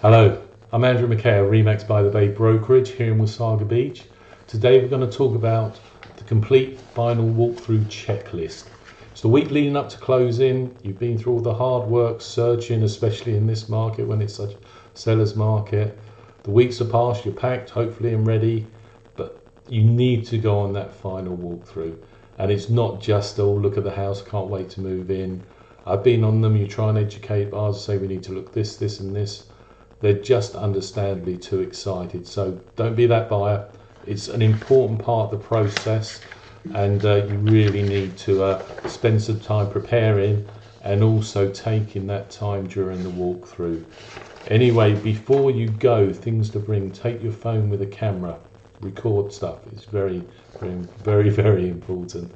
Hello, I'm Andrew McKay of Remax by the Bay Brokerage here in Wasaga Beach. Today we're going to talk about the complete final walkthrough checklist. It's the week leading up to closing. You've been through all the hard work searching, especially in this market when it's such a seller's market. The weeks are past, you're packed hopefully and ready, but you need to go on that final walkthrough. And it's not just, oh, look at the house, can't wait to move in. I've been on them. You try and educate buyers, say we need to look this and this. They're just understandably too excited. So don't be that buyer. It's an important part of the process, and you really need to spend some time preparing and also taking that time during the walkthrough. Anyway, before you go, things to bring: take your phone with a camera, record stuff. It's very important.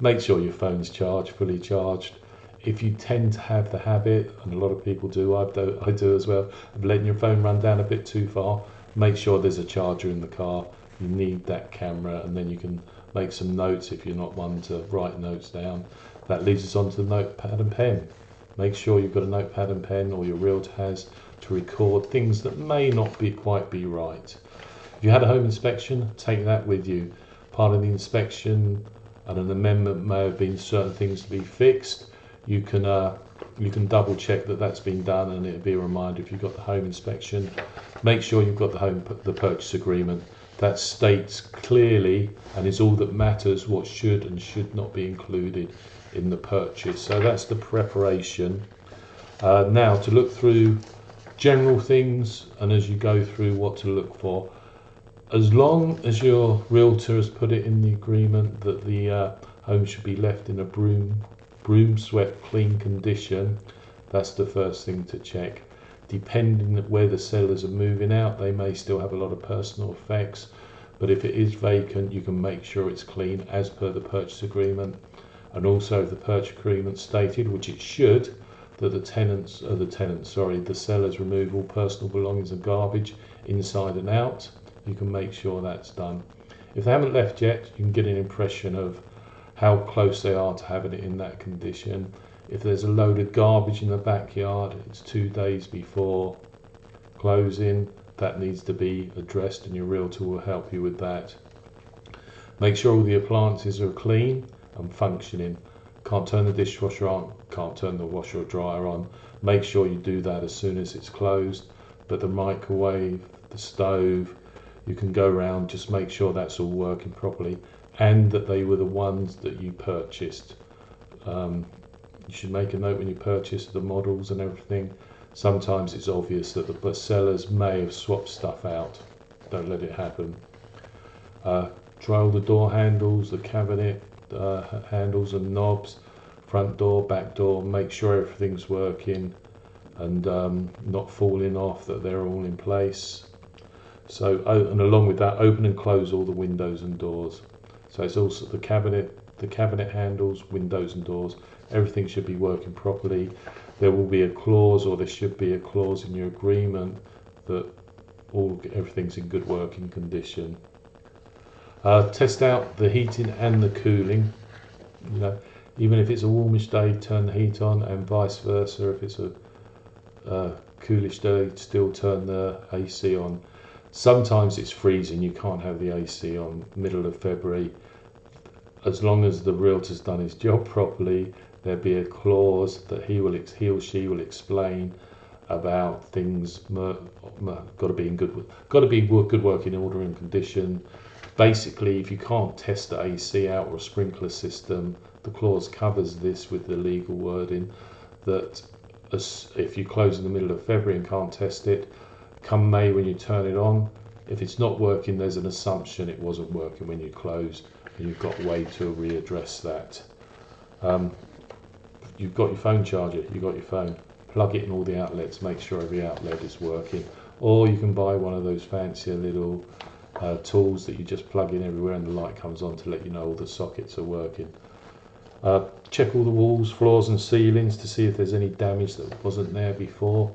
Make sure your phone's charged, fully charged. If you tend to have the habit, and a lot of people do, I do as well, of letting your phone run down a bit too far, make sure there's a charger in the car. You need that camera, and then you can make some notes if you're not one to write notes down. That leads us on to the notepad and pen. Make sure you've got a notepad and pen, or your realtor has, to record things that may not quite be right. If you had a home inspection, take that with you. Part of the inspection and an amendment may have been certain things to be fixed. You can double check that that's been done, and it'll be a reminder if you've got the home inspection. Make sure you've got the purchase agreement. That states clearly, and is all that matters, what should and should not be included in the purchase. So that's the preparation. Now to look through general things, and as you go through what to look for, as long as your realtor has put it in the agreement that the home should be left in a broom swept clean condition, that's the first thing to check. Depending on where the sellers are moving out, they may still have a lot of personal effects, but if it is vacant, you can make sure it's clean as per the purchase agreement. And also, if the purchase agreement stated, which it should, that the sellers remove all personal belongings and garbage inside and out, you can make sure that's done. If they haven't left yet, you can get an impression of how close they are to having it in that condition. If there's a load of garbage in the backyard, it's 2 days before closing, that needs to be addressed, and your realtor will help you with that. Make sure all the appliances are clean and functioning. Can't turn the dishwasher on, can't turn the washer or dryer on. Make sure you do that as soon as it's closed. But the microwave, the stove, you can go around, just make sure that's all working properly, and that they were the ones that you purchased. You should make a note when you purchase the models and everything. Sometimes it's obvious that the sellers may have swapped stuff out. Don't let it happen. Try all the door handles, the cabinet handles and knobs, front door, back door. Make sure everything's working and not falling off, that they're all in place. So, and along with that, open and close all the windows and doors. So it's also the cabinet handles, windows and doors. Everything should be working properly. There will be a clause, or there should be a clause in your agreement that everything's in good working condition. Test out the heating and the cooling. You know, even if it's a warmish day, turn the heat on, and vice versa. If it's a coolish day, still turn the AC on. Sometimes it's freezing, you can't have the AC on middle of February. As long as the realtor's done his job properly, there'll be a clause that he or she will explain about things got to be in good working order and condition. Basically, if you can't test the AC out or a sprinkler system, the clause covers this with the legal wording that if you close in the middle of February and can't test it, come May when you turn it on, if it's not working, there's an assumption it wasn't working when you closed, and you've got a way to readdress that. You've got your phone charger, you've got your phone, plug it in all the outlets, make sure every outlet is working. Or you can buy one of those fancier little tools that you just plug in everywhere and the light comes on to let you know all the sockets are working. Check all the walls, floors and ceilings to see if there's any damage that wasn't there before.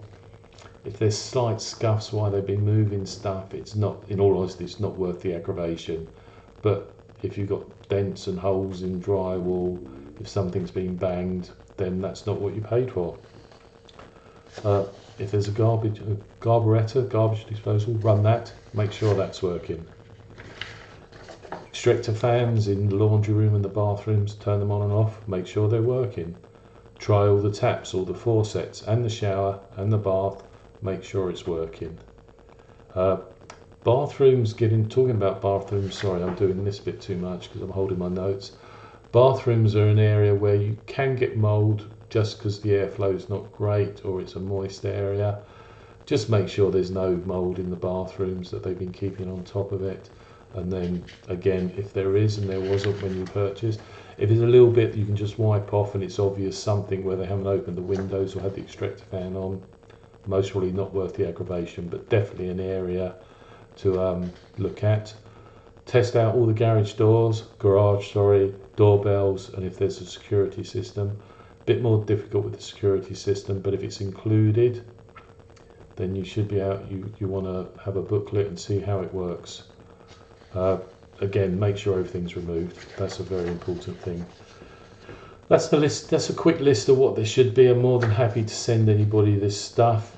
If there's slight scuffs while they've been moving stuff, it's not, in all honesty, it's not worth the aggravation. But if you've got dents and holes in drywall, if something's been banged, then that's not what you paid for. If there's a carburettor, garbage disposal, run that, make sure that's working. Extractor fans in the laundry room and the bathrooms, turn them on and off, make sure they're working. Try all the taps, all the faucets, and the shower and the bath, make sure it's working. Bathrooms, talking about bathrooms, sorry, I'm doing this bit too much because I'm holding my notes. Bathrooms are an area where you can get mold just because the airflow is not great or it's a moist area. Just make sure there's no mold in the bathrooms, that they've been keeping on top of it. And then again, if there is, and there wasn't when you purchased, if it's a little bit, you can just wipe off and it's obvious something where they haven't opened the windows or had the extractor fan on. Most probably not worth the aggravation, but definitely an area to look at. Test out all the garage doorbells, and if there's a security system. Bit more difficult with the security system, but if it's included, then you should be out. You want to have a booklet and see how it works. Again, make sure everything's removed. That's a very important thing. That's the list. That's a quick list of what there should be. I'm more than happy to send anybody this stuff.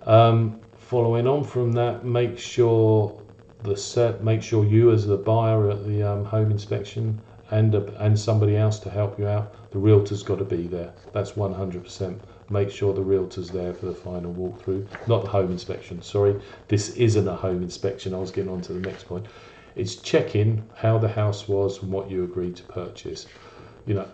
Following on from that, make sure you as the buyer at the home inspection and somebody else to help you out. The realtor's got to be there. That's 100%. Make sure the realtor's there for the final walkthrough, not the home inspection. Sorry, this isn't a home inspection. I was getting on to the next point. It's checking how the house was and what you agreed to purchase. You know,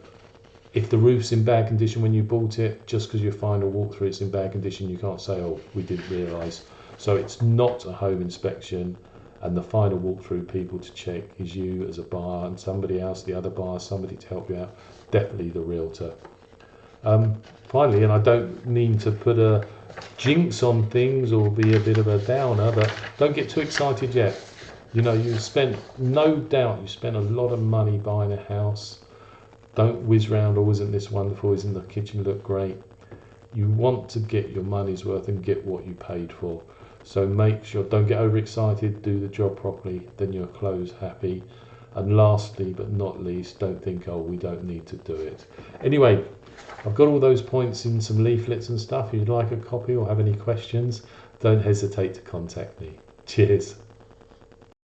if the roof's in bad condition when you bought it, just because your final walkthrough it's in bad condition, you can't say, oh, we didn't realise. So it's not a home inspection, and the final walkthrough people to check is you as a buyer and somebody else, the other buyer, somebody to help you out, definitely the realtor. Finally, and I don't mean to put a jinx on things or be a bit of a downer, but don't get too excited yet. You know, no doubt you spent a lot of money buying a house. Don't whiz round, oh, isn't this wonderful, isn't the kitchen look great? You want to get your money's worth and get what you paid for. So make sure, don't get overexcited, do the job properly, then you'll close happy. And lastly, but not least, don't think, oh, we don't need to do it. Anyway, I've got all those points in some leaflets and stuff. If you'd like a copy or have any questions, don't hesitate to contact me. Cheers.